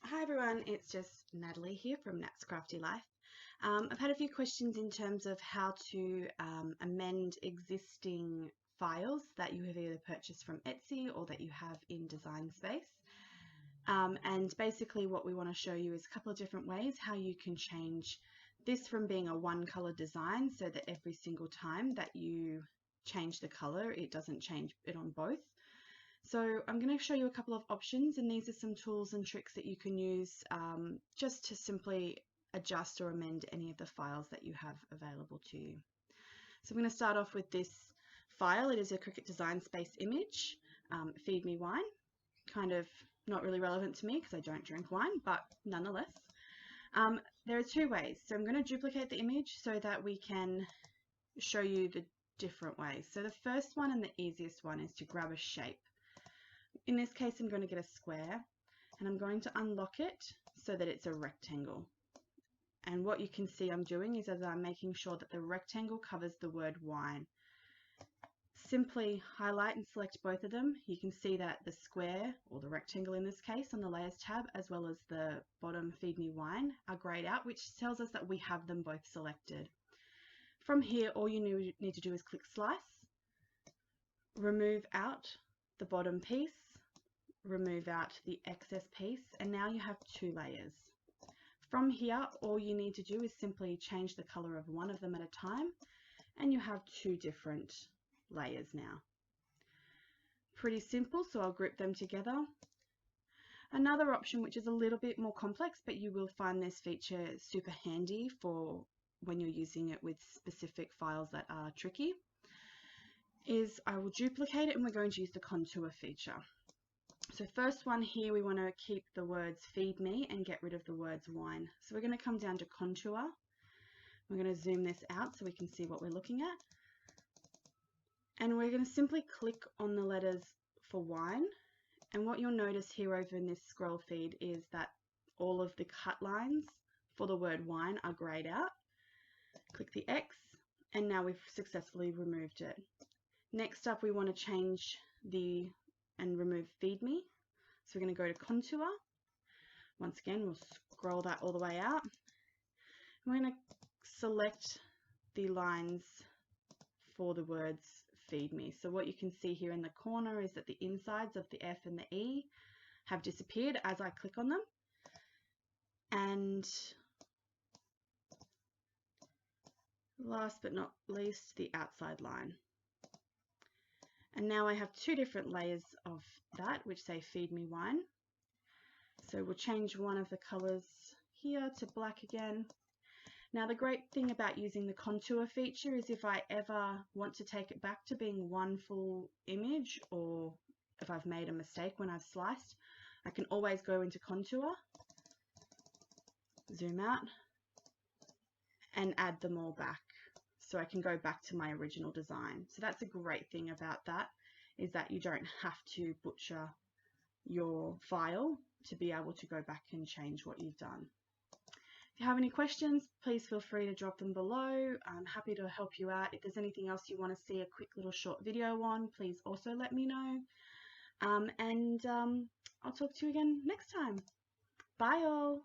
Hi everyone, it's just Natalie here from Nat's Crafty Life. I've had a few questions in terms of how to amend existing files that you have either purchased from Etsy or that you have in Design Space. And basically what we want to show you is a couple of different ways how you can change this from being a one color design so that every single time that you change the color, it doesn't change it on both. So I'm going to show you a couple of options, and these are some tools and tricks that you can use just to simply adjust or amend any of the files that you have available to you. So I'm going to start off with this file. It is a Cricut Design Space image, Feed Me Wine. Kind of not really relevant to me because I don't drink wine, but nonetheless. There are two ways. So I'm going to duplicate the image so that we can show you the different ways. So the first one and the easiest one is to grab a shape. In this case, I'm going to get a square and I'm going to unlock it so that it's a rectangle. And what you can see I'm doing is as I'm making sure that the rectangle covers the word wine. Simply highlight and select both of them. You can see that the square, or the rectangle in this case, on the Layers tab, as well as the bottom Feed Me Wine are grayed out, which tells us that we have them both selected. From here, all you need to do is click Slice, remove out the bottom piece, remove out the excess piece, and now you have two layers. From here, all you need to do is simply change the color of one of them at a time, and you have two different layers now. Pretty simple, so I'll group them together. Another option, which is a little bit more complex, but you will find this feature super handy for when you're using it with specific files that are tricky, is I will duplicate it and we're going to use the contour feature. So first one here, we want to keep the words feed me and get rid of the words wine. So we're going to come down to contour. We're going to zoom this out so we can see what we're looking at. And we're going to simply click on the letters for wine. And what you'll notice here over in this scroll feed is that all of the cut lines for the word wine are grayed out. Click the X and now we've successfully removed it. Next up, we want to change and remove feed me. So we're going to go to contour. Once again, we'll scroll that all the way out. We're going to select the lines for the words feed me. So what you can see here in the corner is that the insides of the F and the E have disappeared as I click on them. And last but not least, the outside line. And now I have two different layers of that, which say feed me wine. So we'll change one of the colors here to black again. Now the great thing about using the contour feature is if I ever want to take it back to being one full image, or if I've made a mistake when I've sliced, I can always go into contour, zoom out, and add them all back. So I can go back to my original design. So that's a great thing about that, is that you don't have to butcher your file to be able to go back and change what you've done. If you have any questions, please feel free to drop them below. I'm happy to help you out. If there's anything else you want to see a quick little short video on, please also let me know. I'll talk to you again next time. Bye all.